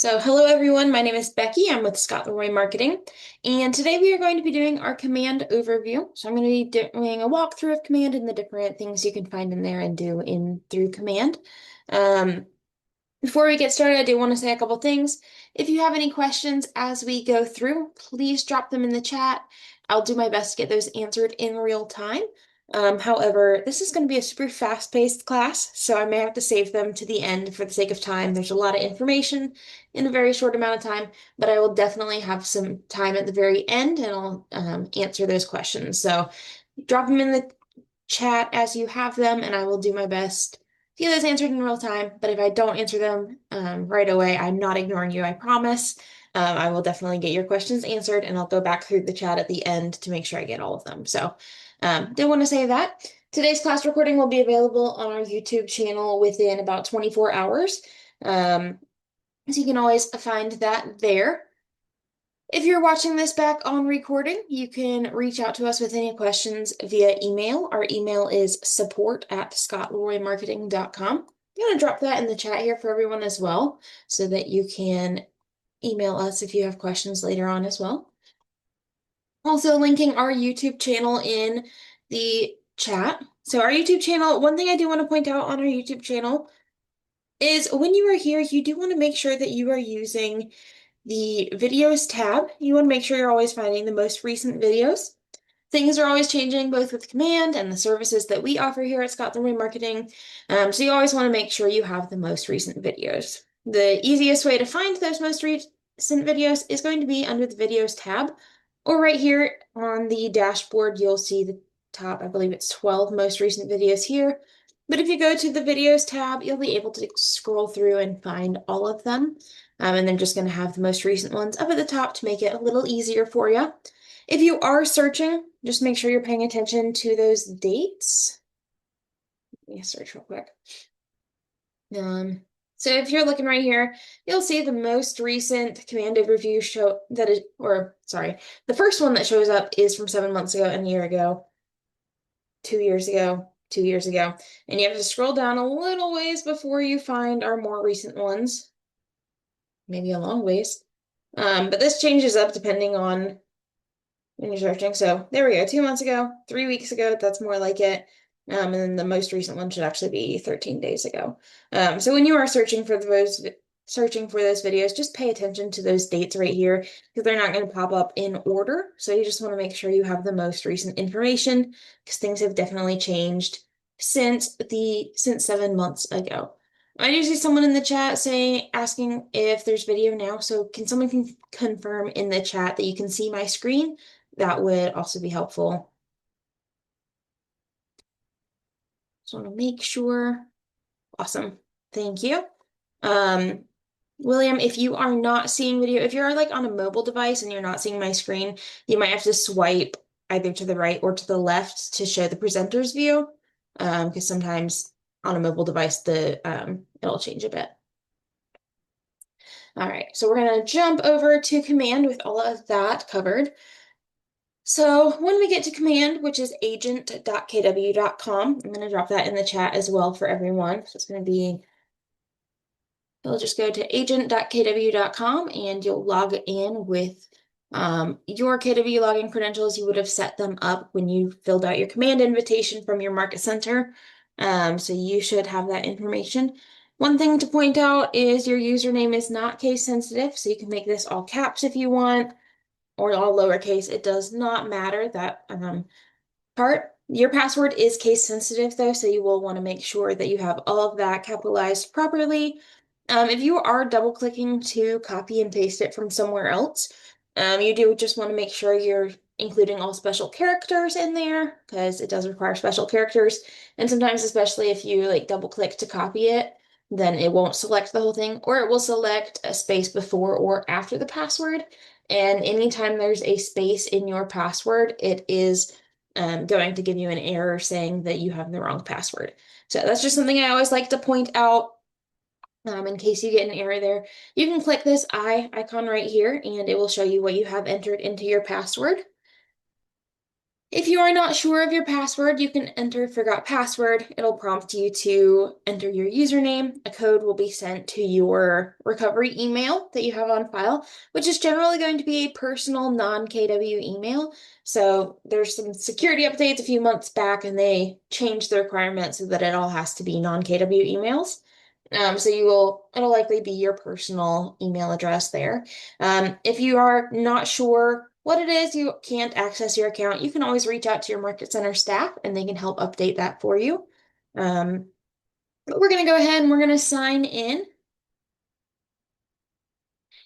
So, hello everyone, my name is Becky. I'm with Scott Leroy Marketing, and today we are going to be doing our command overview. So, I'm going to be doing a walkthrough of command and the different things you can find in there and do in through command. Um, Before we get started, I do want to say a couple things. If you have any questions as we go through, please drop them in the chat. I'll do my best to get those answered in real time. However, this is going to be a super fast-paced class, so I may have to save them to the end for the sake of time. There's a lot of information in a very short amount of time, but I will definitely have some time at the very end and I'll answer those questions. So drop them in the chat as you have them, and I will do my best to get those answered in real time. But if I don't answer them right away, I'm not ignoring you, I promise. I will definitely get your questions answered, and I'll go back through the chat at the end to make sure I get all of them. So, did want to say that. Today's class recording will be available on our YouTube channel within about 24 hours. So you can always find that there. If you're watching this back on recording, you can reach out to us with any questions via email. Our email is support@scottleroymarketing.com. I'm going to drop that in the chat here for everyone as well, so that you can email us if you have questions later on as well. Also linking our YouTube channel in the chat. So our YouTube channel, one thing I do want to point out on our YouTube channel is when you are here, you do want to make sure that you are using the videos tab. You want to make sure you're always finding the most recent videos. Things are always changing both with command and the services that we offer here at Scott Leroy Marketing. So you always want to make sure you have the most recent videos. The easiest way to find those most recent videos is going to be under the videos tab, or right here on the dashboard, you'll see the top, I believe it's 12 most recent videos here. But if you go to the videos tab, you'll be able to scroll through and find all of them. And they're just going to have the most recent ones up at the top to make it a little easier for you. If you are searching, just make sure you're paying attention to those dates. Let me search real quick. So if you're looking right here, you'll see the most recent command overview show that is, or sorry, the first one that shows up is from 7 months ago, and a year ago, 2 years ago, 2 years ago. And you have to scroll down a little ways before you find our more recent ones. Maybe a long ways. But this changes up depending on when you're searching. So there we go. 2 months ago, 3 weeks ago, that's more like it. And then the most recent one should actually be 13 days ago. So when you are searching for those videos, just pay attention to those dates right here because they're not going to pop up in order. So you just want to make sure you have the most recent information because things have definitely changed since 7 months ago. I do see someone in the chat asking if there's video now. So can someone confirm in the chat that you can see my screen? That would also be helpful. Just want to make sure. Awesome. Thank you. William, if you are not seeing video, if you're like on a mobile device and you're not seeing my screen, you might have to swipe either to the right or to the left to show the presenter's view. Because sometimes on a mobile device, it'll change a bit. All right, so we're gonna jump over to command with all of that covered. So when we get to command, which is agent.kw.com, I'm going to drop that in the chat as well for everyone. So it's going to be, you'll just go to agent.kw.com and you'll log in with your KW login credentials. You would have set them up when you filled out your command invitation from your market center. So you should have that information. One thing to point out is your username is not case sensitive, so you can make this all caps if you want, or all lowercase. It does not matter that part. Your password is case sensitive though, so you will want to make sure that you have all of that capitalized properly. If you are double clicking to copy and paste it from somewhere else, you do just want to make sure you're including all special characters in there because it does require special characters. And sometimes, especially if you like double click to copy it, then it won't select the whole thing, or it will select a space before or after the password. And anytime there's a space in your password, it is going to give you an error saying that you have the wrong password. So that's just something I always like to point out in case you get an error there. You can click this eye icon right here and it will show you what you have entered into your password. If you are not sure of your password, you can enter forgot password. It'll prompt you to enter your username. A code will be sent to your recovery email that you have on file, which is generally going to be a personal non-KW email. So there's some security updates a few months back, and they changed the requirements so that it all has to be non-KW emails. It'll likely be your personal email address there. If you are not sure what it is, you can't access your account, you can always reach out to your Market Center staff and they can help update that for you. Um, but we're going to go ahead and we're going to sign in.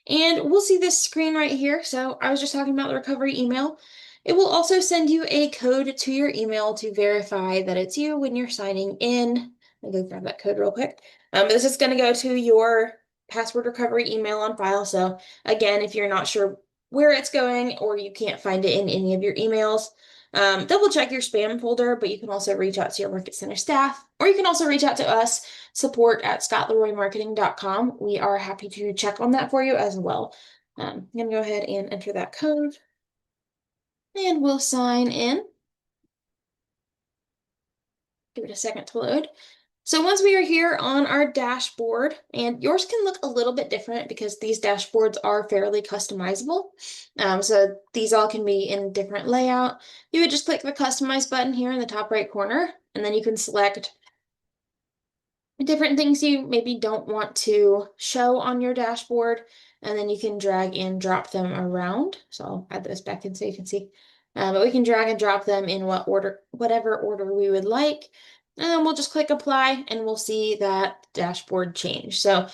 And we'll see this screen right here. So I was just talking about the recovery email. It will also send you a code to your email to verify that it's you when you're signing in. Let me go grab that code real quick. This is going to go to your password recovery email on file. So again, if you're not sure where it's going or you can't find it in any of your emails, double check your spam folder, but you can also reach out to your Market Center staff, or you can also reach out to us, support@scottleroymarketing.com. We are happy to check on that for you as well. I'm going to go ahead and enter that code, and we'll sign in. Give it a second to load. So once we are here on our dashboard, and yours can look a little bit different because these dashboards are fairly customizable. So these all can be in different layout. You would just click the customize button here in the top right corner, and then you can select different things you maybe don't want to show on your dashboard, and then you can drag and drop them around. So I'll add those back in so you can see. But we can drag and drop them in whatever order we would like. And then we'll just click apply and we'll see that dashboard change. So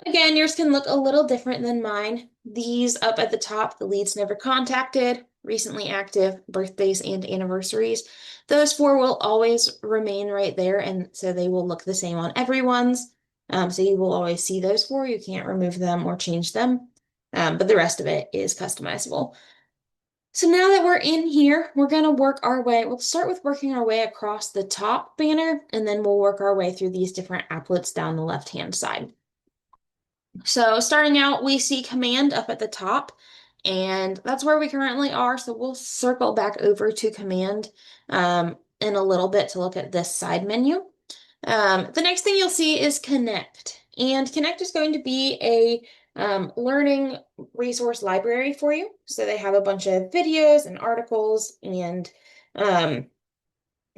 again, yours can look a little different than mine. These up at the top, the leads never contacted, recently active, birthdays and anniversaries. Those four will always remain right there, and so they will look the same on everyone's. So you will always see those four. You can't remove them or change them, but the rest of it is customizable. So now that we're in here, we're going to work our way. We'll start with working our way across the top banner, and then we'll work our way through these different applets down the left-hand side. So starting out, we see command up at the top, and that's where we currently are. So we'll circle back over to command in a little bit to look at this side menu. The next thing you'll see is connect. And connect is going to be a learning resource library for you. So they have a bunch of videos and articles and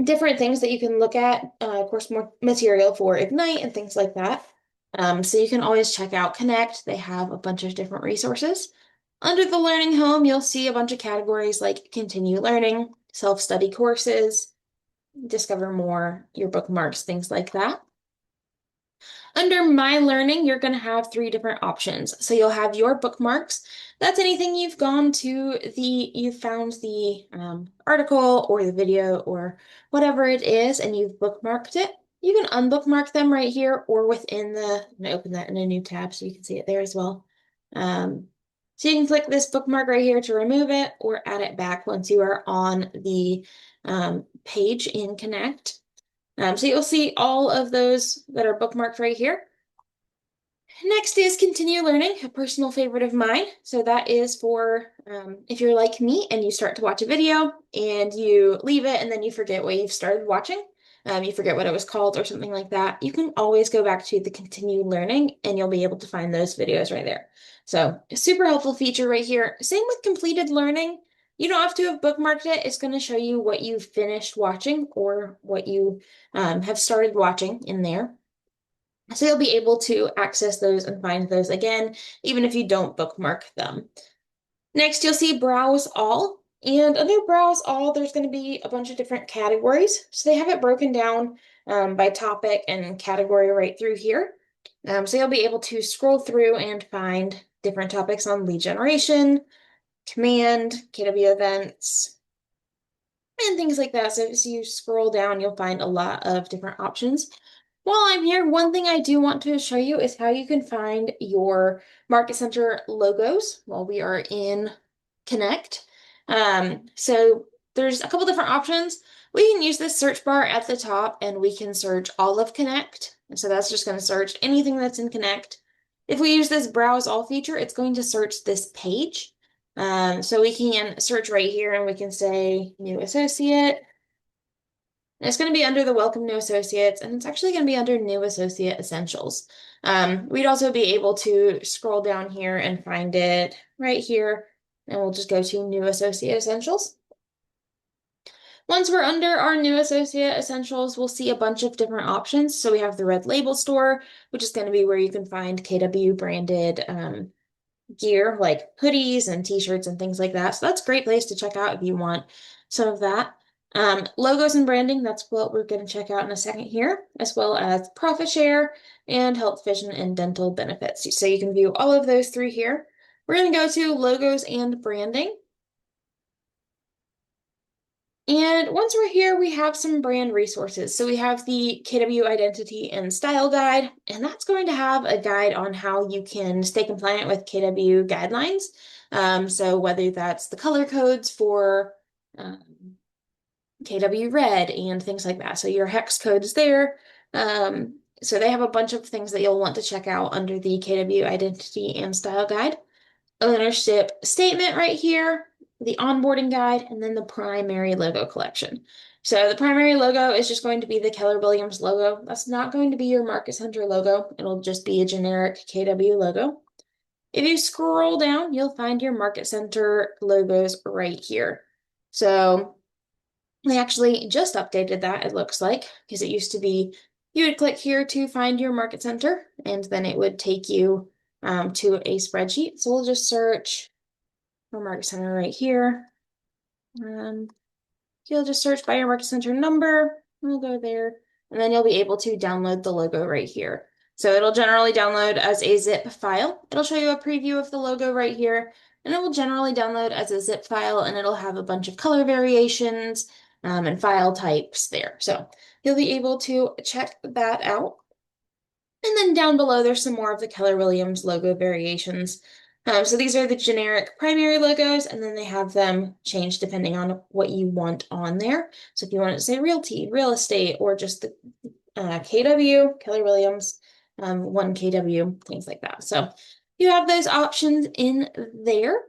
different things that you can look at, of course, more material for Ignite and things like that. So you can always check out Connect. They have a bunch of different resources. Under the Learning Home, you'll see a bunch of categories like Continue Learning, Self-Study Courses, Discover More, your bookmarks, things like that. Under My Learning, you're going to have three different options. So you'll have your bookmarks. That's anything you've found the article or the video or whatever it is, and you've bookmarked it. You can unbookmark them right here or within I'm going to open that in a new tab so you can see it there as well. So you can click this bookmark right here to remove it or add it back once you are on the page in Connect. So you'll see all of those that are bookmarked right here. Next is Continue Learning, a personal favorite of mine. So that is for if you're like me and you start to watch a video and you leave it and then you forget what you've started watching, you forget what it was called or something like that, you can always go back to the Continue Learning and you'll be able to find those videos right there. So a super helpful feature right here. Same with completed learning. You don't have to have bookmarked it. It's going to show you what you've finished watching or what you have started watching in there. So you'll be able to access those and find those again, even if you don't bookmark them. Next, you'll see Browse All. And under Browse All, there's going to be a bunch of different categories. So they have it broken down by topic and category right through here. So you'll be able to scroll through and find different topics on lead generation, command, KW events, and things like that. So as you scroll down, you'll find a lot of different options. While I'm here, one thing I do want to show you is how you can find your Market Center logos while we are in Connect. So there's a couple different options. We can use this search bar at the top and we can search all of Connect. And so that's just going to search anything that's in Connect. If we use this Browse All feature, it's going to search this page. So we can search right here and we can say new associate. And it's going to be under the welcome new associates, and it's actually going to be under new associate essentials. We'd also be able to scroll down here and find it right here, and we'll just go to new associate essentials. Once we're under our new associate essentials, we'll see a bunch of different options. So we have the red label store, which is going to be where you can find KW branded gear like hoodies and t-shirts and things like that. So that's a great place to check out if you want some of that. Logos and branding, that's what we're going to check out in a second here, as well as profit share and health, vision, and dental benefits. So you can view all of those three here. We're going to go to logos and branding. And once we're here, we have some brand resources. So we have the KW Identity and Style Guide, and that's going to have a guide on how you can stay compliant with KW guidelines. So whether that's the color codes for um, KW Red and things like that. So your hex code is there. So they have a bunch of things that you'll want to check out under the KW Identity and Style Guide. Ownership statement right here, the onboarding guide, and then the primary logo collection. So the primary logo is just going to be the Keller Williams logo. That's not going to be your Market Center logo. It'll just be a generic KW logo. If you scroll down, you'll find your Market Center logos right here. So they actually just updated that, it looks like, because it used to be you would click here to find your Market Center, and then it would take you to a spreadsheet. So we'll just search for Market Center right here. You'll just search by your Market Center number. We'll go there, and then you'll be able to download the logo right here. So it'll generally download as a zip file. It'll show you a preview of the logo right here, and it will generally download as a zip file, and it'll have a bunch of color variations and file types there. So you'll be able to check that out. And then down below, there's some more of the Keller Williams logo variations. So these are the generic primary logos, and then they have them changed depending on what you want on there. So if you want it to say realty, real estate, or just the KW, Keller Williams, 1KW, things like that. So you have those options in there.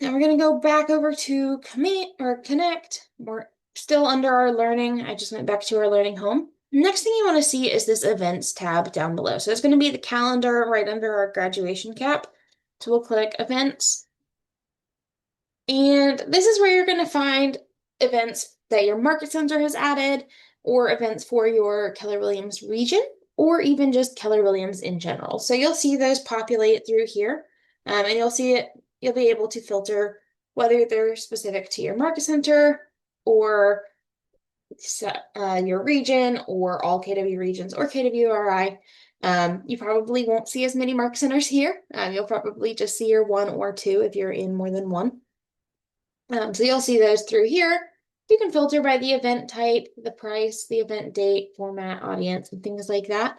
Now we're going to go back over to commit or connect. We're still under our learning. I just went back to our learning home. Next thing you want to see is this events tab down below. So it's going to be the calendar right under our graduation cap. So we'll click events. And this is where you're going to find events that your market center has added, or events for your Keller Williams region, or even just Keller Williams in general. So you'll see those populate through here, and you'll see it. You'll be able to filter whether they're specific to your market center or your region, or all KW regions, or KWRI. You probably won't see as many market centers here. You'll probably just see your one or two if you're in more than one. So you'll see those through here. You can filter by the event type, the price, the event date, format, audience, and things like that.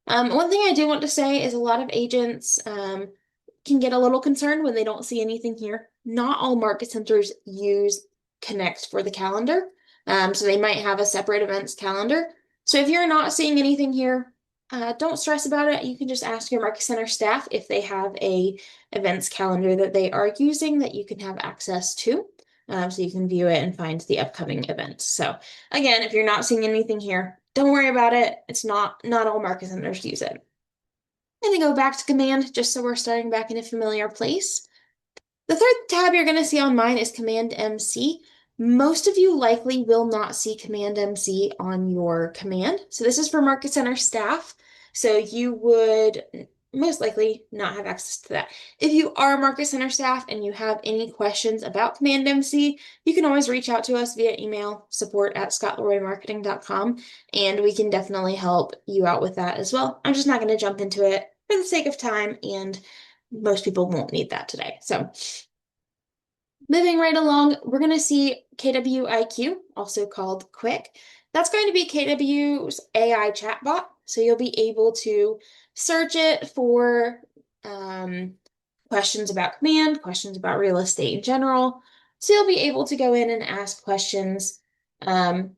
One thing I do want to say is a lot of agents can get a little concerned when they don't see anything here. Not all market centers use Connect for the calendar. So they might have a separate events calendar. So if you're not seeing anything here, don't stress about it. You can just ask your market center staff if they have a events calendar that they are using that you can have access to. So you can view it and find the upcoming events. So again, if you're not seeing anything here, don't worry about it. It's not all market centers use it. And then go back to command just so we're starting back in a familiar place. The third tab you're going to see on mine is Command MC. Most of you likely will not see Command MC on your command. So this is for Market Center staff. So you would most likely not have access to that. If you are Market Center staff and you have any questions about Command MC, you can always reach out to us via email, support@scottleroymarketing.com, and we can definitely help you out with that as well. I'm just not going to jump into it for the sake of time, and most people won't need that today. So moving right along, we're going to see KWIQ, also called Quick. That's going to be KW's AI chatbot. So you'll be able to search it for questions about command, questions about real estate in general. So you'll be able to go in and ask questions. Again,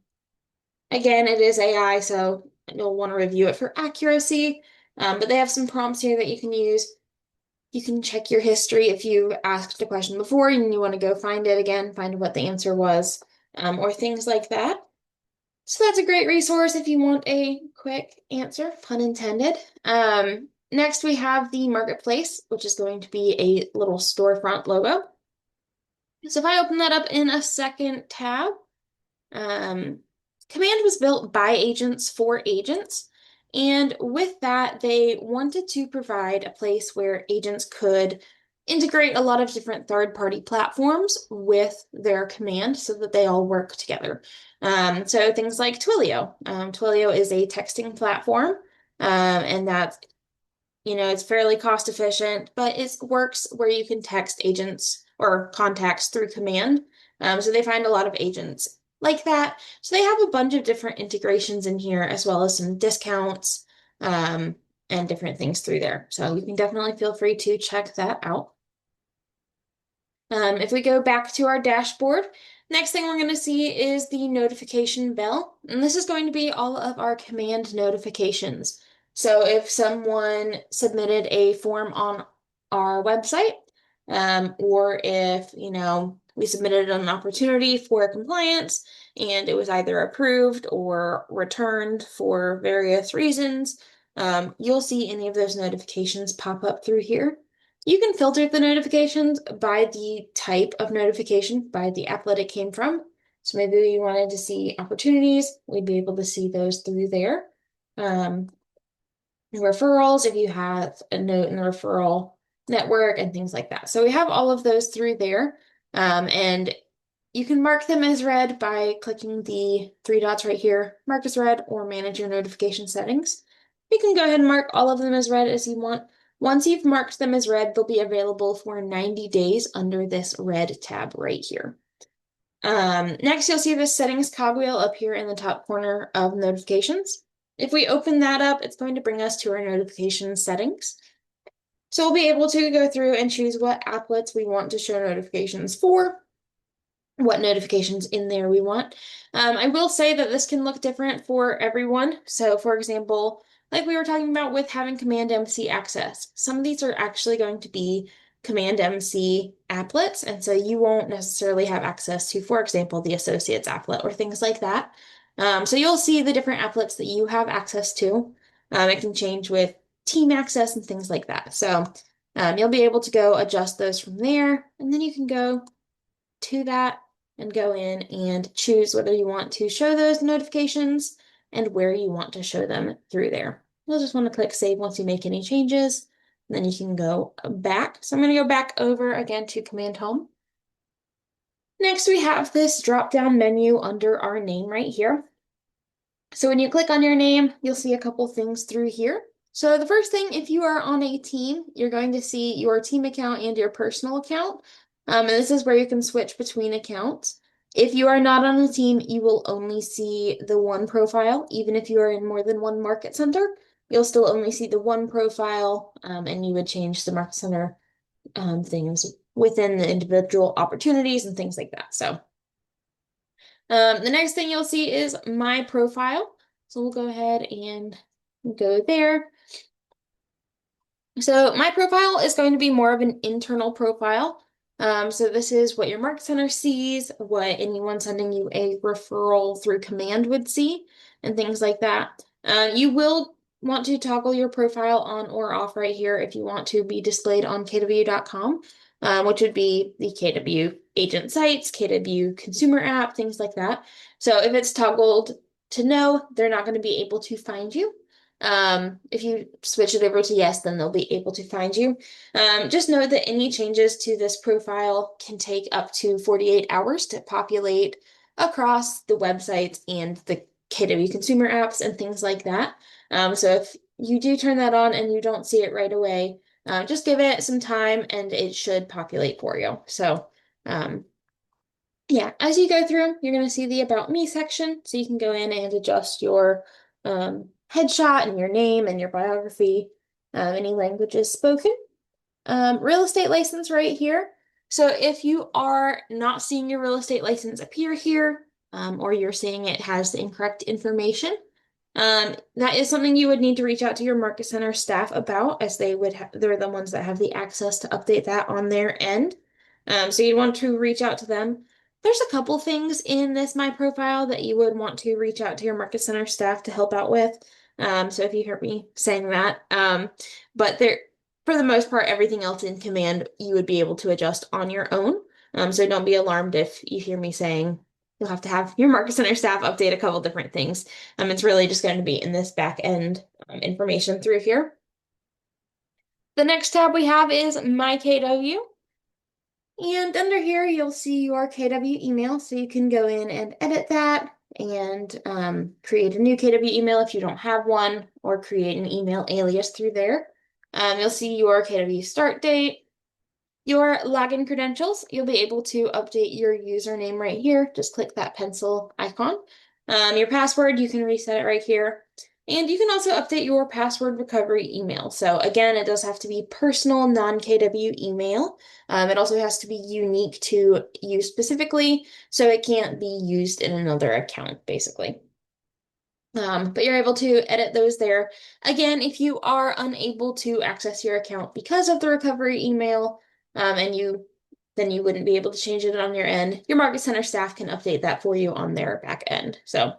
it is AI, so you'll want to review it for accuracy. But they have some prompts here that you can use. You can check your history if you asked a question before and you want to go find it again, find what the answer was, or things like that. So that's a great resource if you want a quick answer, pun intended. Next, we have the marketplace, which is going to be a little storefront logo. So if I open that up in a second tab, um, Command was built by agents for agents. And with that, they wanted to provide a place where agents could integrate a lot of different third-party platforms with their command so that they all work together. So things like Twilio. Twilio is a texting platform, and that's, it's fairly cost efficient, but it works where you can text agents or contacts through command. So they find a lot of agents like that. So they have a bunch of different integrations in here, as well as some discounts, and different things through there. So you can definitely feel free to check that out. If we go back to our dashboard, next thing we're going to see is the notification bell. And this is going to be all of our command notifications. So if someone submitted a form on our website, or if, we submitted an opportunity for compliance and it was either approved or returned for various reasons, you'll see any of those notifications pop up through here. You can filter the notifications by the type of notification, by the applet it came from. So maybe you wanted to see opportunities, we'd be able to see those through there. Referrals, if you have a note in the referral network and things like that. So we have all of those through there. And you can mark them as read by clicking the three dots right here, mark as read, or manage your notification settings. You can go ahead and mark all of them as read as you want. Once you've marked them as read, they'll be available for 90 days under this red tab right here. Next, you'll see this settings cogwheel up here in the top corner of notifications. If we open that up, it's going to bring us to our notification settings. So we'll be able to go through and choose what applets we want to show notifications for, what notifications in there we want. I will say that this can look different for everyone. So for example, like we were talking about with having Command MC access, some of these are actually going to be Command MC applets, and so you won't necessarily have access to, for example, the Associates applet or things like that. So you'll see the different applets that you have access to. It can change with team access and things like that. So you'll be able to go adjust those from there, and then you can go to that and go in and choose whether you want to show those notifications and where you want to show them through there. You'll just want to click save once you make any changes, and then you can go back. So I'm going to go back over again to Command Home. Next, we have this drop-down menu under our name right here. So when you click on your name, you'll see a couple things through here. So the first thing, if you are on a team, you're going to see your team account and your personal account. And this is where you can switch between accounts. If you are not on a team, you will only see the one profile. Even if you are in more than one market center, you'll still only see the one profile, and you would change the market center things within the individual opportunities and things like that. So the next thing you'll see is my profile. So we'll go ahead and go there. So my profile is going to be more of an internal profile. So this is what your market center sees, what anyone sending you a referral through command would see, and things like that. You will want to toggle your profile on or off right here if you want to be displayed on kw.com, which would be the KW agent sites, KW consumer app, things like that. So if it's toggled to no, they're not going to be able to find you. If you switch it over to yes, then they'll be able to find you. Just know that any changes to this profile can take up to 48 hours to populate across the websites and the KW consumer apps and things like that. So if you do turn that on and you don't see it right away, just give it some time and it should populate for you. So yeah, as you go through, you're going to see the About Me section. So you can go in and adjust your headshot and your name and your biography, any languages spoken. Real estate license right here. So if you are not seeing your real estate license appear here, or you're seeing it has the incorrect information, That is something you would need to reach out to your Market Center staff about, as they're the ones that have the access to update that on their end. So you'd want to reach out to them. There's a couple things in this My Profile that you would want to reach out to your Market Center staff to help out with. So if you hear me saying that, but there, for the most part, everything else in Command you would be able to adjust on your own. So don't be alarmed if you hear me saying you'll have to have your Market Center staff update a couple different things. It's really just going to be in this back end information through here. The next tab we have is My KW. And under here, you'll see your KW email, so you can go in and edit that and create a new KW email if you don't have one, or create an email alias through there. You'll see your KW start date, your login credentials. You'll be able to update your username right here. Just click that pencil icon. Your password, you can reset it right here. And you can also update your password recovery email. So again, it does have to be personal, non-KW email. It also has to be unique to you specifically, so it can't be used in another account, basically. But you're able to edit those there. Again, if you are unable to access your account because of the recovery email, then you wouldn't be able to change it on your end, your Market Center staff can update that for you on their back end. So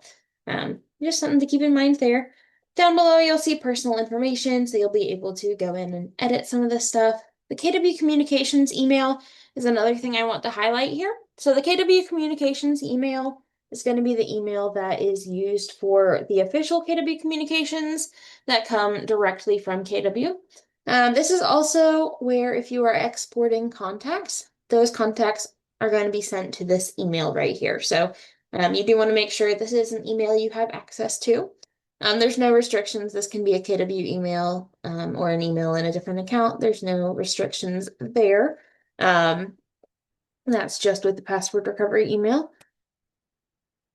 just something to keep in mind there. Down below, you'll see personal information, so you'll be able to go in and edit some of this stuff. The KW Communications email is another thing I want to highlight here. So the KW Communications email is going to be the email that is used for the official KW communications that come directly from KW. This is also where, if you are exporting contacts, those contacts are going to be sent to this email right here. So you do want to make sure this is an email you have access to. There's no restrictions. This can be a KW email or an email in a different account. There's no restrictions there. That's just with the password recovery email.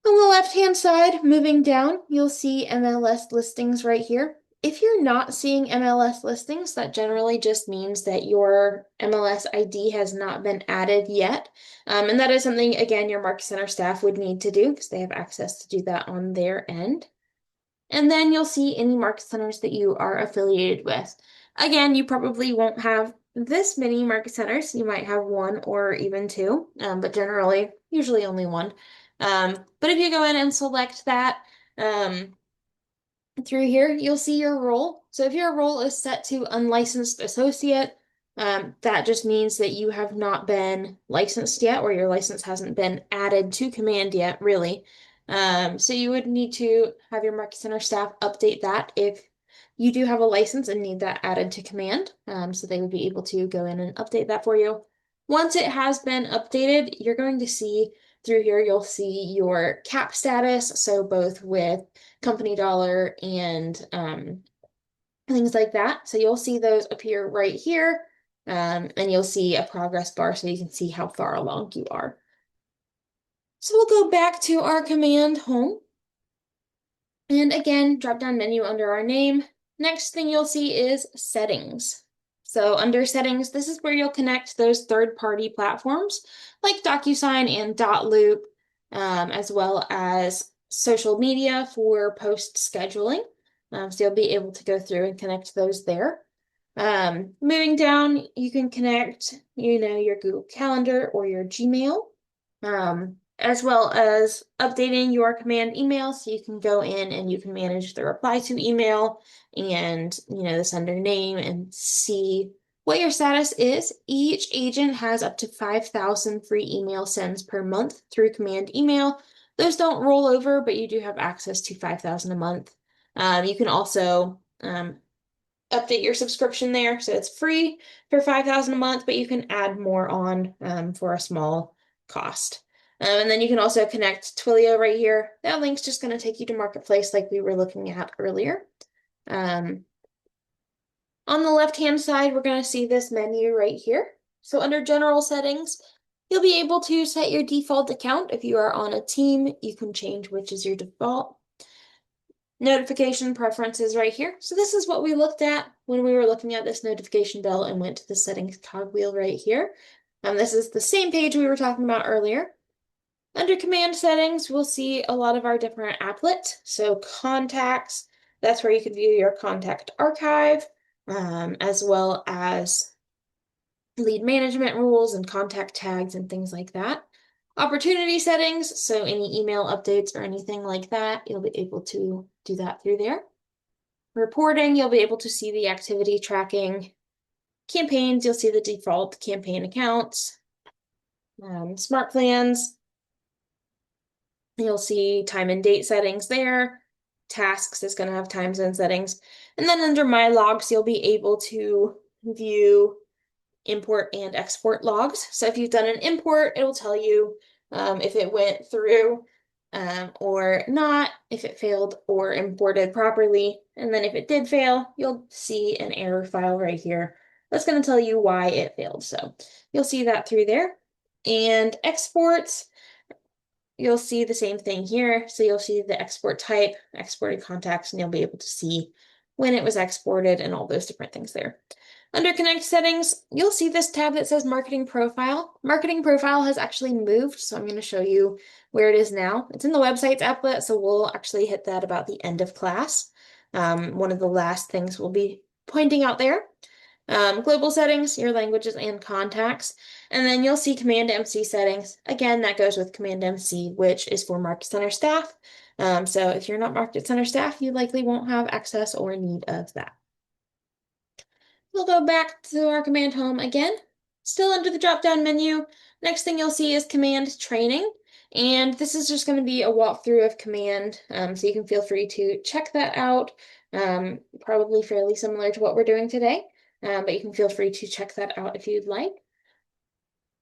On the left-hand side, moving down, you'll see MLS listings right here. If you're not seeing MLS listings, that generally just means that your MLS ID has not been added yet. And that is something, again, your Market Center staff would need to do because they have access to do that on their end. And then you'll see any Market Centers that you are affiliated with. Again, you probably won't have this many Market Centers. You might have one or even two, but generally, usually only one. But if you go in and select that through here, you'll see your role. So if your role is set to unlicensed associate, that just means that you have not been licensed yet, or your license hasn't been added to Command yet, really. So you would need to have your Market Center staff update that if you do have a license and need that added to Command. So they would be able to go in and update that for you. Once it has been updated, you're going to see through here, you'll see your cap status. So both with company dollar and things like that. So you'll see those appear right here. And you'll see a progress bar so you can see how far along you are. So we'll go back to our command home. And again, drop down menu under our name. Next thing you'll see is settings. So under settings, this is where you'll connect those third-party platforms like DocuSign and Dotloop, as well as social media for post scheduling. So you'll be able to go through and connect those there. Moving down, you can connect, your Google Calendar or your Gmail, as well as updating your command email. So you can go in and you can manage the reply to email and, the sender name and see what your status is. Each agent has up to 5,000 free email sends per month through command email. Those don't roll over, but you do have access to 5,000 a month. You can also update your subscription there. So it's free for 5,000 a month, but you can add more on for a small cost. And then you can also connect Twilio right here. That link's just going to take you to Marketplace like we were looking at earlier. On the left-hand side, we're going to see this menu right here. So under General Settings, you'll be able to set your default account. If you are on a team, you can change which is your default. Notification preferences right here. So this is what we looked at when we were looking at this notification bell and went to the settings cogwheel right here. This is the same page we were talking about earlier. Under command settings, we'll see a lot of our different applets. So contacts, that's where you can view your contact archive, as well as lead management rules and contact tags and things like that. Opportunity settings, so any email updates or anything like that, you'll be able to do that through there. Reporting, you'll be able to see the activity tracking. Campaigns, you'll see the default campaign accounts. Smart plans, you'll see time and date settings there. Tasks is going to have time zone settings. And then under My Logs, you'll be able to view import and export logs. So if you've done an import, it'll tell you if it went through or not, if it failed or imported properly. And then if it did fail, you'll see an error file right here. That's going to tell you why it failed. So you'll see that through there. And exports, you'll see the same thing here. So you'll see the export type, exported contacts, and you'll be able to see when it was exported and all those different things there. Under Connect settings, you'll see this tab that says Marketing Profile. Marketing Profile has actually moved, so I'm going to show you where it is now. It's in the website's applet, so we'll actually hit that about the end of class. One of the last things we'll be pointing out there. Global settings, your languages and contacts. And then you'll see Command MC settings. Again, that goes with Command MC, which is for Market Center staff. So if you're not Market Center staff, you likely won't have access or need of that. We'll go back to our command home again, still under the drop-down menu. Next thing you'll see is command training. And this is just going to be a walkthrough of command. So you can feel free to check that out. Probably fairly similar to what we're doing today. But you can feel free to check that out if you'd like.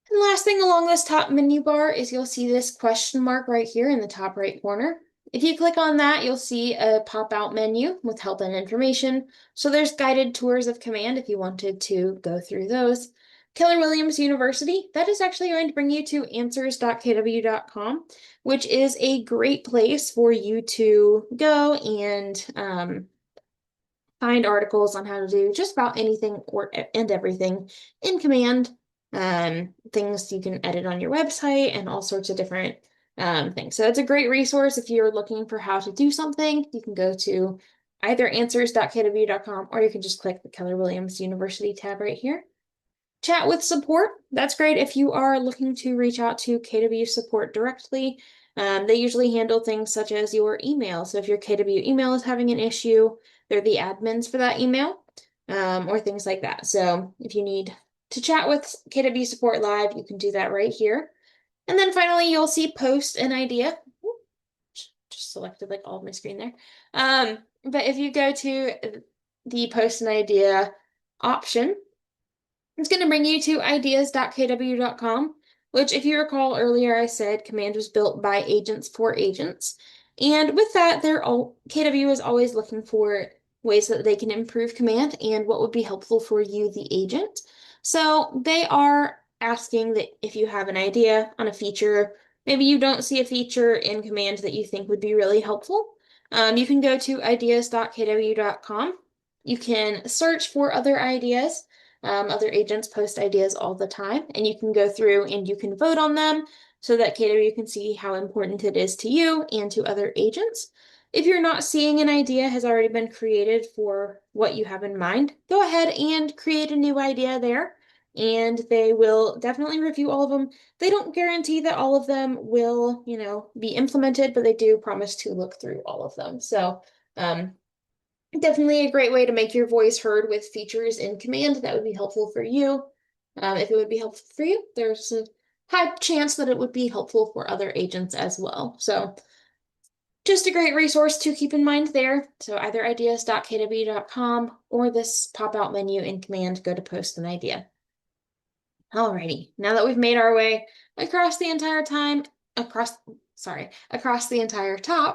And last thing along this top menu bar is you'll see this question mark right here in the top right corner. If you click on that, you'll see a pop-out menu with help and information. So there's guided tours of command if you wanted to go through those. Keller Williams University, that is actually going to bring you to answers.kw.com, which is a great place for you to go and find articles on how to do just about anything and everything in command. Things you can edit on your website and all sorts of different things. So it's a great resource if you're looking for how to do something. You can go to either answers.kw.com or you can just click the Keller Williams University tab right here. Chat with support. That's great if you are looking to reach out to KW support directly. They usually handle things such as your email. So if your KW email is having an issue, they're the admins for that email, or things like that. So if you need to chat with KW support live, you can do that right here. And then finally, you'll see post an idea. Just selected like all of my screen there. But if you go to the post an idea option, it's going to bring you to ideas.kw.com, which if you recall earlier, I said command was built by agents for agents. And with that, KW is always looking for ways that they can improve command and what would be helpful for you, the agent. So they are asking that if you have an idea on a feature, maybe you don't see a feature in command that you think would be really helpful, you can go to ideas.kw.com. You can search for other ideas. Other agents post ideas all the time, and you can go through and you can vote on them so that KW can see how important it is to you and to other agents. If you're not seeing an idea has already been created for what you have in mind, go ahead and create a new idea there, and they will definitely review all of them. They don't guarantee that all of them will, be implemented, but they do promise to look through all of them. So, definitely a great way to make your voice heard with features in command that would be helpful for you. If it would be helpful for you, there's a high chance that it would be helpful for other agents as well. So just a great resource to keep in mind there. So either ideas.kw.com or this pop-out menu in command, go to post an idea. Alrighty, now that we've made our way across the entire top,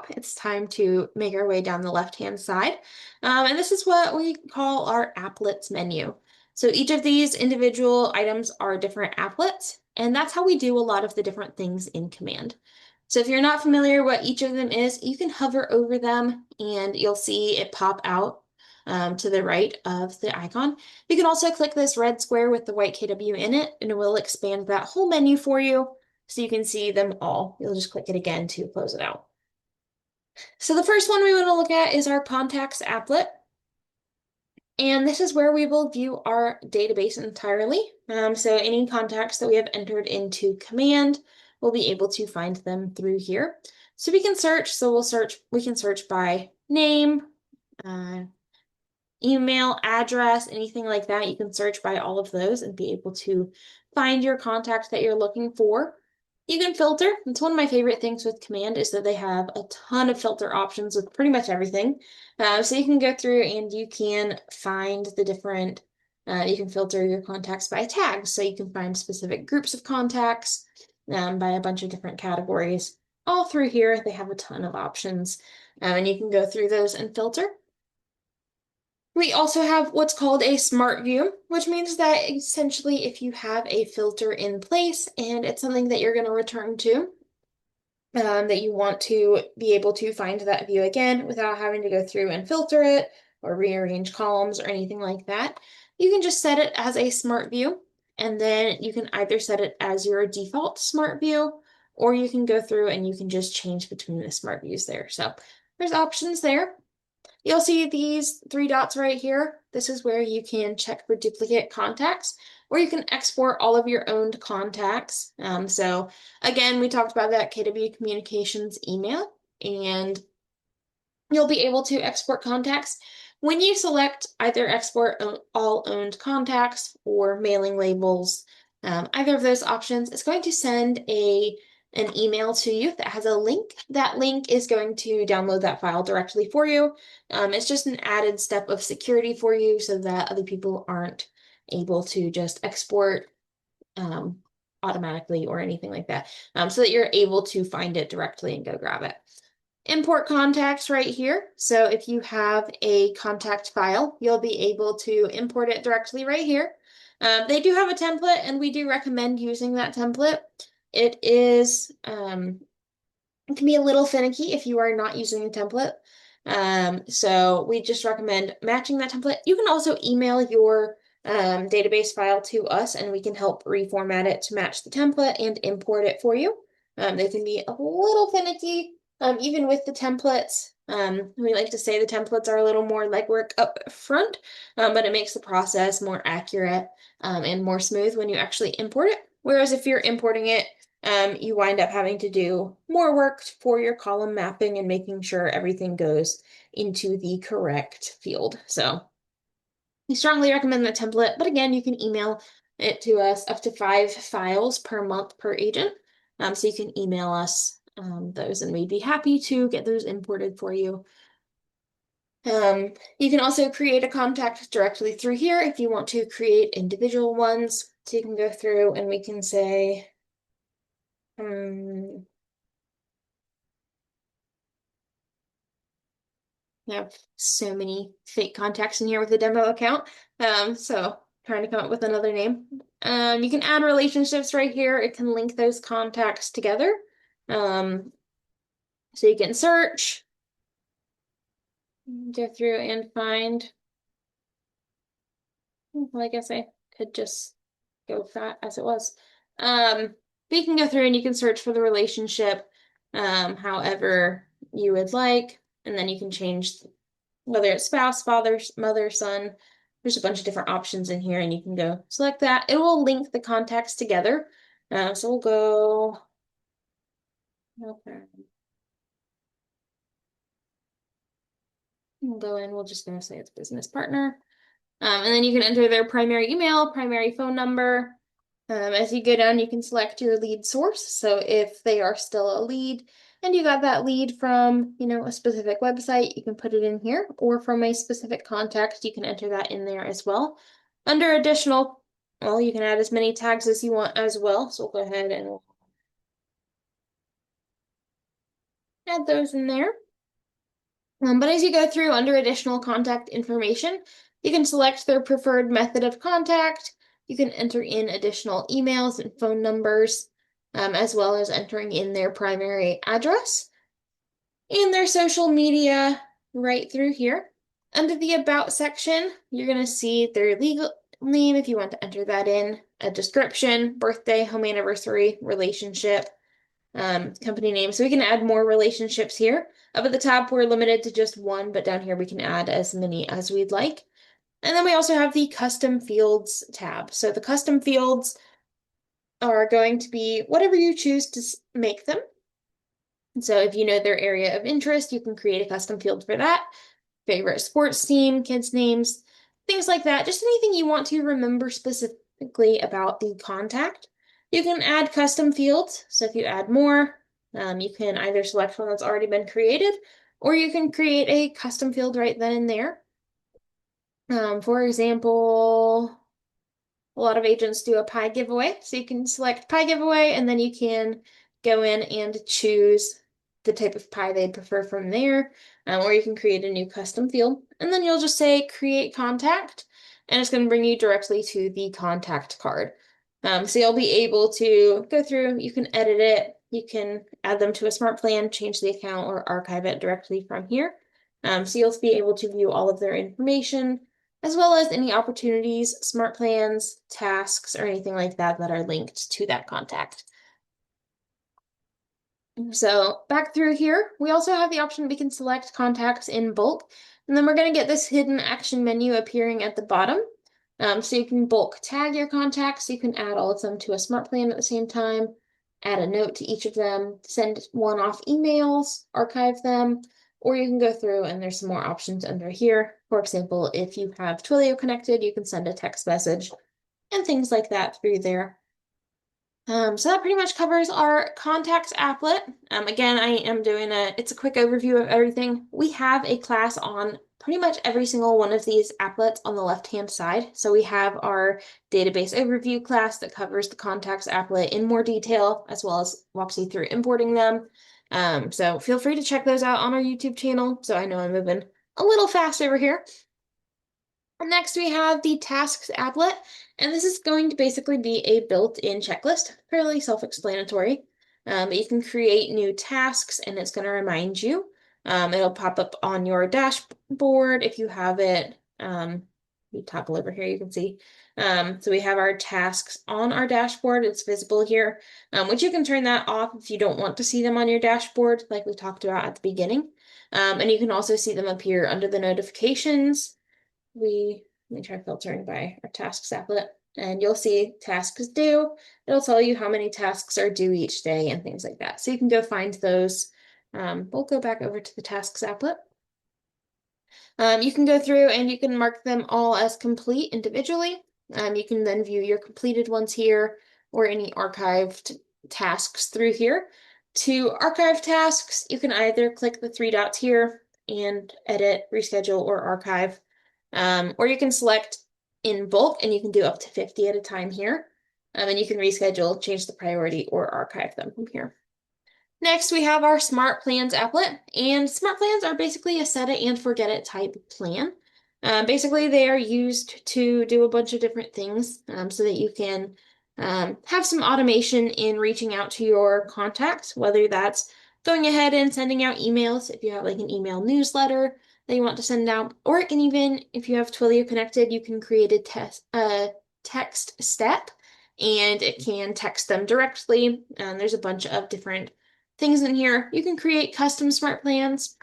it's time to make our way down the left-hand side. And this is what we call our applets menu. So each of these individual items are different applets, and that's how we do a lot of the different things in command. So if you're not familiar what each of them is, you can hover over them and you'll see it pop out to the right of the icon. You can also click this red square with the white KW in it, and it will expand that whole menu for you. so you can see them all. You'll just click it again to close it out. So the first one we want to look at is our contacts applet. And this is where we will view our database entirely. So any contacts that we have entered into command, we'll be able to find them through here. So we can search, we can search by name, uh, email, address, anything like that. You can search by all of those and be able to find your contact that you're looking for. You can filter. It's one of my favorite things with Command is that they have a ton of filter options with pretty much everything. So you can go through and you can find the different, you can filter your contacts by tags. So you can find specific groups of contacts by a bunch of different categories. All through here, they have a ton of options, and you can go through those and filter. We also have what's called a smart view, which means that essentially if you have a filter in place and it's something that you're going to return to, that you want to be able to find that view again without having to go through and filter it or rearrange columns or anything like that, you can just set it as a smart view. And then you can either set it as your default smart view, or you can go through and you can just change between the smart views there. So there's options there. You'll see these three dots right here. This is where you can check for duplicate contacts, or you can export all of your owned contacts. So again, we talked about that KW Communications email, and you'll be able to export contacts. When you select either export all owned contacts or mailing labels, either of those options, it's going to send an email to you that has a link. That link is going to download that file directly for you. It's just an added step of security for you so that other people aren't able to just export automatically or anything like that, so that you're able to find it directly and go grab it. Import contacts right here. So if you have a contact file, you'll be able to import it directly right here. They do have a template, and we do recommend using that template. It is, it can be a little finicky if you are not using a template. So we just recommend matching that template. You can also email your database file to us, and we can help reformat it to match the template and import it for you. They can be a little finicky, even with the templates. We like to say the templates are a little more legwork up front, but it makes the process more accurate and more smooth when you actually import it. Whereas if you're importing it, you wind up having to do more work for your column mapping and making sure everything goes into the correct field. So we strongly recommend that template, but again, you can email it to us up to 5 files per month per agent. So you can email us those, and we'd be happy to get those imported for you. You can also create a contact directly through here if you want to create individual ones. So you can go through and we can say, I have so many fake contacts in here with a demo account. So trying to come up with another name. You can add relationships right here. It can link those contacts together. So you can search, go through and find. Well, I guess I could just go with that as it was. But you can go through and you can search for the relationship, however you would like, and then you can change whether it's spouse, father, mother, son. There's a bunch of different options in here, and you can go select that. It will link the contacts together. So we'll go. Okay. We'll go in. We'll just gonna say it's business partner. And then you can enter their primary email, primary phone number. As you go down, you can select your lead source. So if they are still a lead and you got that lead from, a specific website, you can put it in here, or from a specific contact, you can enter that in there as well. Under additional, well, you can add as many tags as you want as well. So we'll go ahead and we'll add those in there. But as you go through under additional contact information, you can select their preferred method of contact. You can enter in additional emails and phone numbers, as well as entering in their primary address and their social media right through here. Under the About section, you're going to see their name if you want to enter that in, a description, birthday, home anniversary, relationship, company name. So we can add more relationships here. Up at the top, we're limited to just one, but down here we can add as many as we'd like. And then we also have the custom fields tab. So the custom fields are going to be whatever you choose to make them. So if you know their area of interest, you can create a custom field for that. Favorite sports team, kids' names, things like that. Just anything you want to remember specifically about the contact. You can add custom fields. So if you add more, you can either select one that's already been created, or you can create a custom field right then and there. For example, a lot of agents do a pie giveaway. So you can select pie giveaway and then you can go in and choose the type of pie they'd prefer from there. Or you can create a new custom field. And then you'll just say create contact and it's going to bring you directly to the contact card. So you'll be able to go through, you can edit it, you can add them to a smart plan, change the account, or archive it directly from here. So you'll be able to view all of their information, as well as any opportunities, smart plans, tasks, or anything like that that are linked to that contact. So back through here, we also have the option we can select contacts in bulk, and then we're going to get this hidden action menu appearing at the bottom. So you can bulk tag your contacts, you can add all of them to a smart plan at the same time, add a note to each of them, send one-off emails, archive them, or you can go through and there's some more options under here. For example, if you have Twilio connected, you can send a text message and things like that through there. So that pretty much covers our contacts applet. Again, I am doing it's a quick overview of everything. We have a class on pretty much every single one of these applets on the left-hand side. So we have our database overview class that covers the contacts applet in more detail, as well as walks you through importing them. So feel free to check those out on our YouTube channel. So I know I'm moving a little fast over here. And next we have the tasks applet, and this is going to basically be a built-in checklist, fairly self-explanatory. But you can create new tasks and it's going to remind you. It'll pop up on your dashboard if you have it. You toggle over here, you can see. So we have our tasks on our dashboard. It's visible here, which you can turn that off if you don't want to see them on your dashboard, like we talked about at the beginning. And you can also see them appear under the notifications. Let me try filtering by our tasks applet, and you'll see tasks due. It'll tell you how many tasks are due each day and things like that. So you can go find those. We'll go back over to the tasks applet. You can go through and you can mark them all as complete individually. You can then view your completed ones here or any archived tasks through here. To archive tasks, you can either click the three dots here and edit, reschedule, or archive. Or you can select in bulk and you can do up to 50 at a time here. And you can reschedule, change the priority, or archive them from here. Next, we have our Smart Plans applet, and Smart Plans are basically a set it and forget it type plan. Basically, they are used to do a bunch of different things so that you can have some automation in reaching out to your contacts, whether that's going ahead and sending out emails if you have like an email newsletter that you want to send out, or it can even, if you have Twilio connected, you can create a text step and it can text them directly. There's a bunch of different things in here. You can create custom smart plans.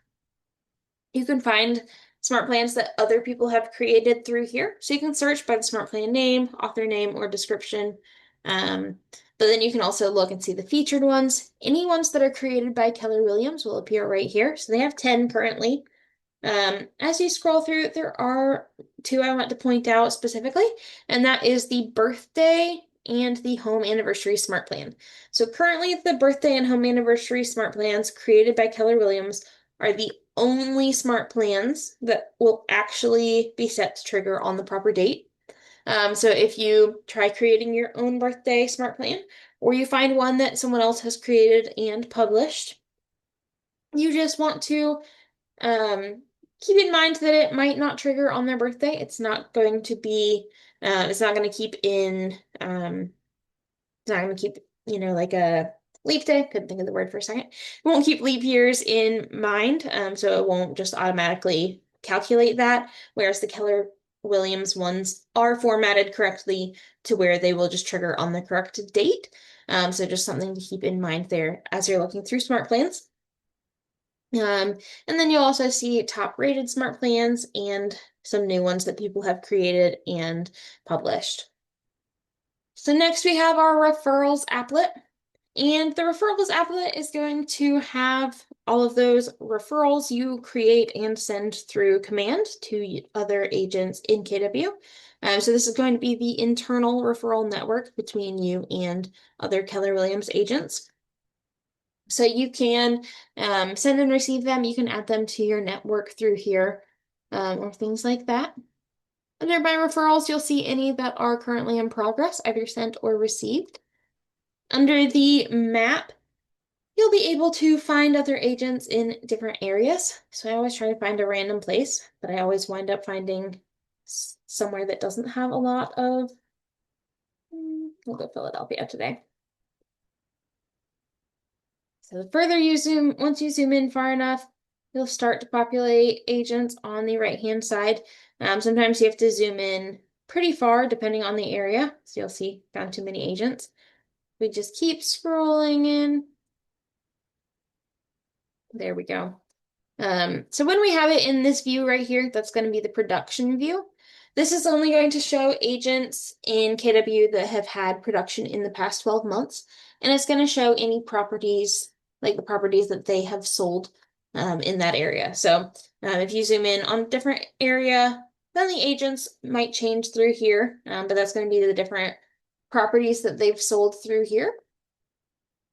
You can find smart plans that other people have created through here. So you can search by the smart plan name, author name, or description. But then you can also look and see the featured ones. Any ones that are created by Keller Williams will appear right here. So they have 10 currently. As you scroll through, there are two I want to point out specifically, and that is the birthday and the home anniversary smart plan. So currently the birthday and home anniversary smart plans created by Keller Williams are the only smart plans that will actually be set to trigger on the proper date. So if you try creating your own birthday smart plan, or you find one that someone else has created and published, you just want to keep in mind that it might not trigger on their birthday. It's not going to be, it's not going to keep in, it's not going to keep, like a leap day. Couldn't think of the word for a second. It won't keep leap years in mind, so it won't just automatically calculate that. Whereas the Keller Williams ones are formatted correctly to where they will just trigger on the correct date. So just something to keep in mind there as you're looking through smart plans. And then you'll also see top rated smart plans and some new ones that people have created and published. So next we have our referrals applet. And the referrals applet is going to have all of those referrals you create and send through command to other agents in KW. So this is going to be the internal referral network between you and other Keller Williams agents. So you can send and receive them. You can add them to your network through here or things like that. Under my referrals, you'll see any that are currently in progress, either sent or received. Under the map, you'll be able to find other agents in different areas. So I always try to find a random place, but I always wind up finding somewhere that doesn't have a lot of, we'll go Philadelphia today. So the further you zoom, once you zoom in far enough, you'll start to populate agents on the right-hand side. Sometimes you have to zoom in pretty far depending on the area. So you'll see found too many agents. We just keep scrolling in. There we go. So when we have it in this view right here, that's going to be the production view. This is only going to show agents in KW that have had production in the past 12 months. And it's going to show any properties, like the properties that they have sold in that area. So if you zoom in on a different area, then the agents might change through here, but that's going to be the different properties that they've sold through here.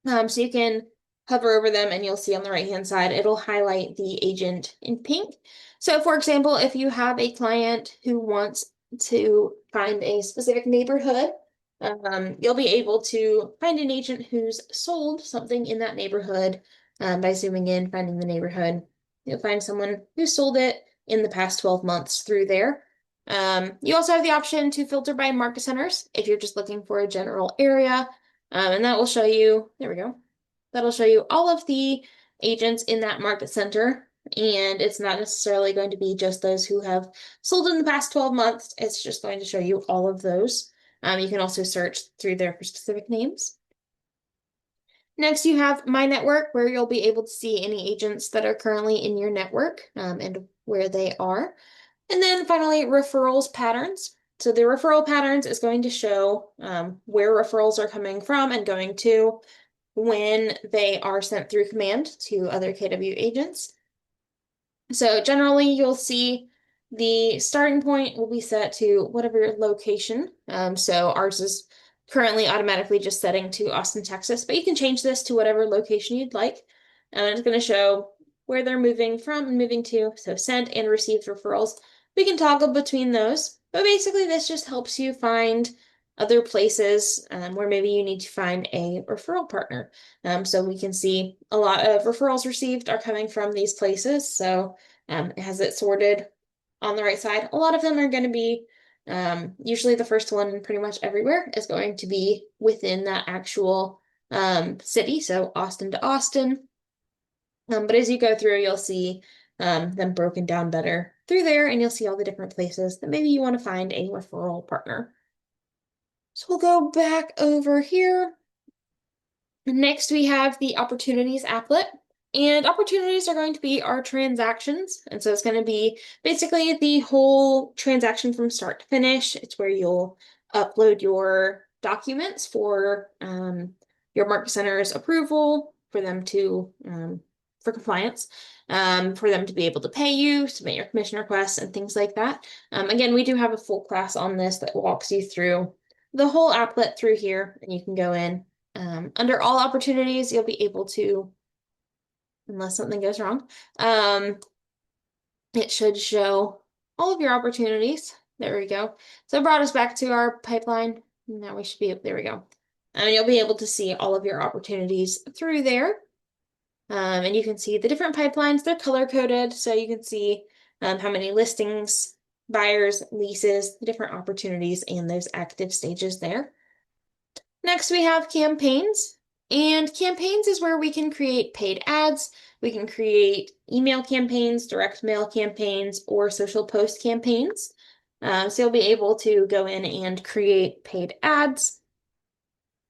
So you can hover over them and you'll see on the right-hand side, it'll highlight the agent in pink. So for example, if you have a client who wants to find a specific neighborhood, you'll be able to find an agent who's sold something in that neighborhood by zooming in, finding the neighborhood. You'll find someone who sold it in the past 12 months through there. You also have the option to filter by market centers if you're just looking for a general area. And that will show you, there we go. That'll show you all of the agents in that market center. And it's not necessarily going to be just those who have sold in the past 12 months. It's just going to show you all of those. You can also search through there for specific names. Next, you have My Network, where you'll be able to see any agents that are currently in your network and where they are. And then finally, referrals patterns. So the referral patterns is going to show where referrals are coming from and going to when they are sent through command to other KW agents. So generally, you'll see the starting point will be set to whatever location. So ours is currently automatically just setting to Austin, Texas, but you can change this to whatever location you'd like. And it's going to show where they're moving from and moving to. So sent and received referrals. We can toggle between those, but basically this just helps you find other places where maybe you need to find a referral partner. So we can see a lot of referrals received are coming from these places. So it has it sorted on the right side. A lot of them are going to be, usually the first one pretty much everywhere is going to be within that actual city. So Austin to Austin. But as you go through, you'll see them broken down better through there, and you'll see all the different places that maybe you want to find a referral partner. So we'll go back over here. Next, we have the opportunities applet. And opportunities are going to be our transactions. And so it's going to be basically the whole transaction from start to finish. It's where you'll upload your documents for your market center's approval, for them to for compliance, for them to be able to pay you, submit your commission requests, and things like that. Again, we do have a full class on this that walks you through the whole applet through here, and you can go in. Under all opportunities, you'll be able to, unless something goes wrong, it should show all of your opportunities. There we go. So it brought us back to our pipeline. Now we should be, there we go. And you'll be able to see all of your opportunities through there. And you can see the different pipelines, they're color coded. So you can see how many listings, buyers, leases, the different opportunities, and those active stages there. Next, we have campaigns. And campaigns is where we can create paid ads. We can create email campaigns, direct mail campaigns, or social post campaigns. So you'll be able to go in and create paid ads.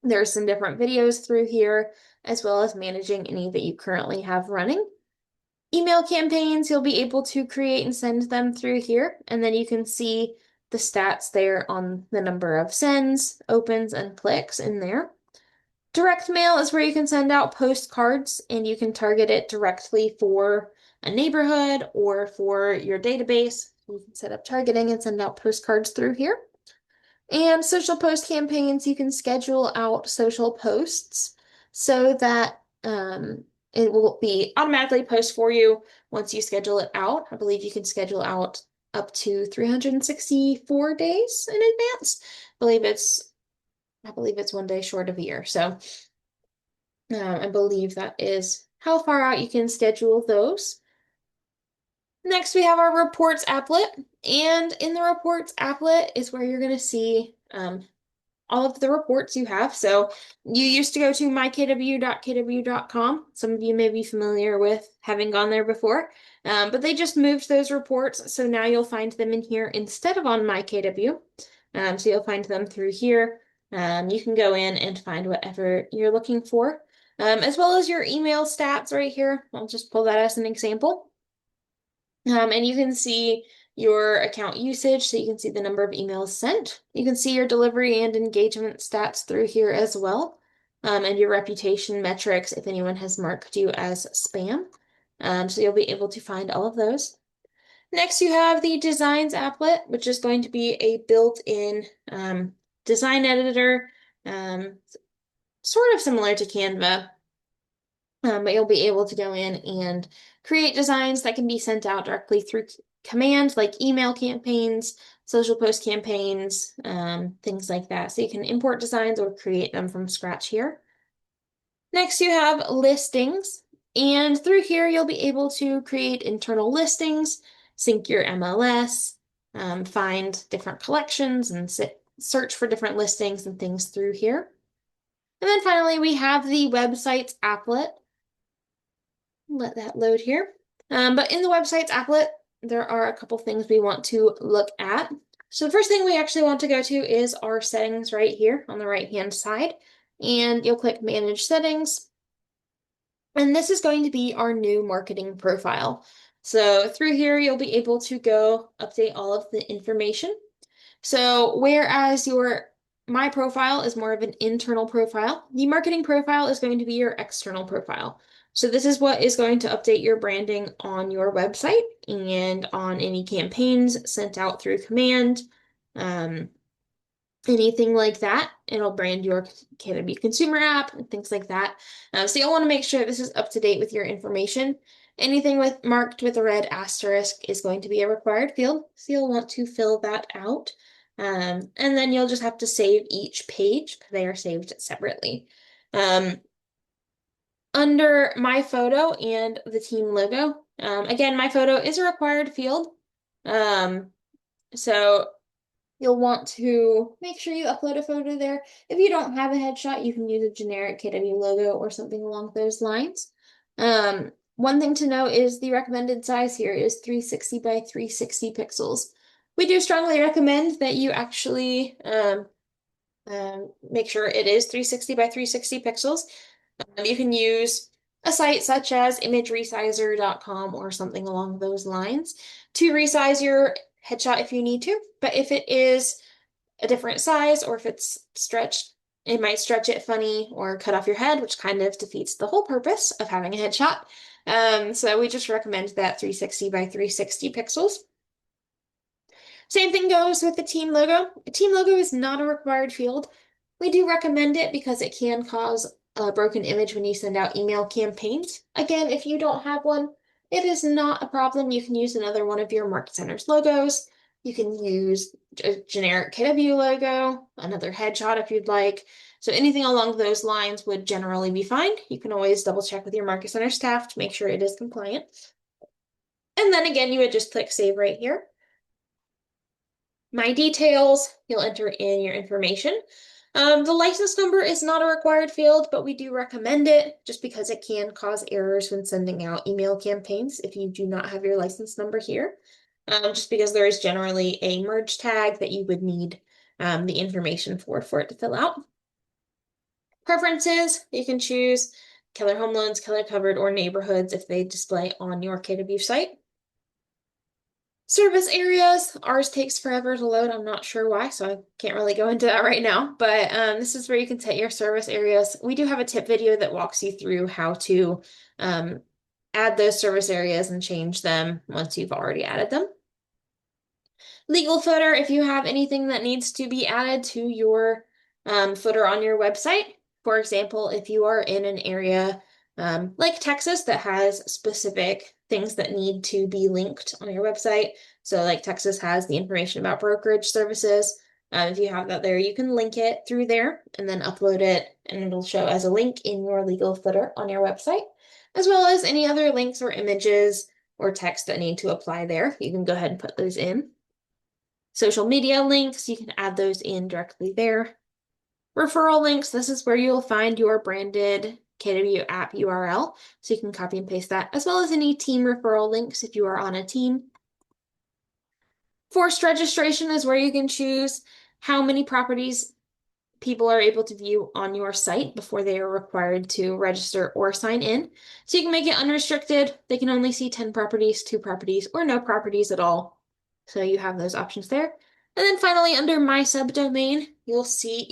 There's some different videos through here, as well as managing any that you currently have running. Email campaigns, you'll be able to create and send them through here, and then you can see the stats there on the number of sends, opens, and clicks in there. Direct mail is where you can send out postcards and you can target it directly for a neighborhood or for your database. You can set up targeting and send out postcards through here. And social post campaigns, you can schedule out social posts so that it will be automatically post for you once you schedule it out. I believe you can schedule out up to 364 days in advance. I believe it's 1 day short of a year. So I believe that is how far out you can schedule those. Next, we have our reports applet. And in the reports applet is where you're going to see all of the reports you have. So you used to go to mykw.kw.com. Some of you may be familiar with having gone there before, but they just moved those reports. So now you'll find them in here instead of on mykw. So you'll find them through here. You can go in and find whatever you're looking for, as well as your email stats right here. I'll just pull that as an example. And you can see your account usage, so you can see the number of emails sent. You can see your delivery and engagement stats through here as well, and your reputation metrics if anyone has marked you as spam. So you'll be able to find all of those. Next, you have the Designs applet, which is going to be a built-in design editor, sort of similar to Canva. But you'll be able to go in and create designs that can be sent out directly through command, like email campaigns, social post campaigns, things like that. So you can import designs or create them from scratch here. Next, you have listings. And through here, you'll be able to create internal listings, sync your MLS, find different collections, and search for different listings and things through here. And then finally, we have the websites applet. Let that load here. But in the websites applet, there are a couple things we want to look at. So the first thing we actually want to go to is our settings right here on the right-hand side. And you'll click Manage Settings. And this is going to be our new marketing profile. So through here, you'll be able to go update all of the information. So whereas my profile is more of an internal profile, the marketing profile is going to be your external profile. So this is what is going to update your branding on your website and on any campaigns sent out through command, anything like that. It'll brand your KW consumer app and things like that. So you'll want to make sure this is up to date with your information. Anything marked with a red asterisk is going to be a required field, so you'll want to fill that out. And then you'll just have to save each page. They are saved separately. Under my photo and the team logo, again, my photo is a required field. So you'll want to make sure you upload a photo there. If you don't have a headshot, you can use a generic KW logo or something along those lines. One thing to note is the recommended size here is 360 by 360 pixels. We do strongly recommend that you actually make sure it is 360 by 360 pixels. You can use a site such as imageresizer.com or something along those lines to resize your headshot if you need to. But if it is a different size or if it's stretched, it might stretch it funny or cut off your head, which kind of defeats the whole purpose of having a headshot. So we just recommend that 360 by 360 pixels. Same thing goes with the team logo. The team logo is not a required field. We do recommend it because it can cause a broken image when you send out email campaigns. Again, if you don't have one, it is not a problem. You can use another one of your Market Center's logos. You can use a generic KW logo, another headshot if you'd like. So anything along those lines would generally be fine. You can always double check with your Market Center staff to make sure it is compliant. And then again, you would just click save right here. My details, you'll enter in your information. The license number is not a required field, but we do recommend it just because it can cause errors when sending out email campaigns if you do not have your license number here. just because there is generally a merge tag that you would need the information for it to fill out. Preferences, you can choose Keller Home Loans, Keller Covered, or neighborhoods if they display on your KW site. Service areas, ours takes forever to load. I'm not sure why, so I can't really go into that right now. But this is where you can set your service areas. We do have a tip video that walks you through how to add those service areas and change them once you've already added them. Legal footer, if you have anything that needs to be added to your footer on your website. For example, if you are in an area like Texas that has specific things that need to be linked on your website. So like Texas has the information about brokerage services. If you have that there, you can link it through there and then upload it and it'll show as a link in your legal footer on your website, as well as any other links or images or text that need to apply there. You can go ahead and put those in. Social media links, you can add those in directly there. Referral links, this is where you'll find your branded KW app URL, so you can copy and paste that, as well as any team referral links if you are on a team. Forced registration is where you can choose how many properties people are able to view on your site before they are required to register or sign in. So you can make it unrestricted. They can only see 10 properties, 2 properties, or no properties at all. So you have those options there. And then finally, under My Subdomain, you'll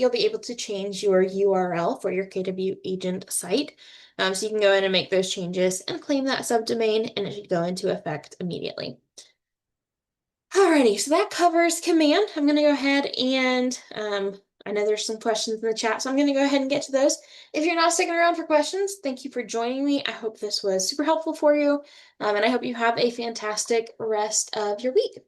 be able to change your URL for your KW agent site. So you can go in and make those changes and claim that subdomain, and it should go into effect immediately. Alrighty, so that covers command. I'm going to go ahead and I know there's some questions in the chat, so I'm going to go ahead and get to those. If you're not sticking around for questions, thank you for joining me. I hope this was super helpful for you, and I hope you have a fantastic rest of your week.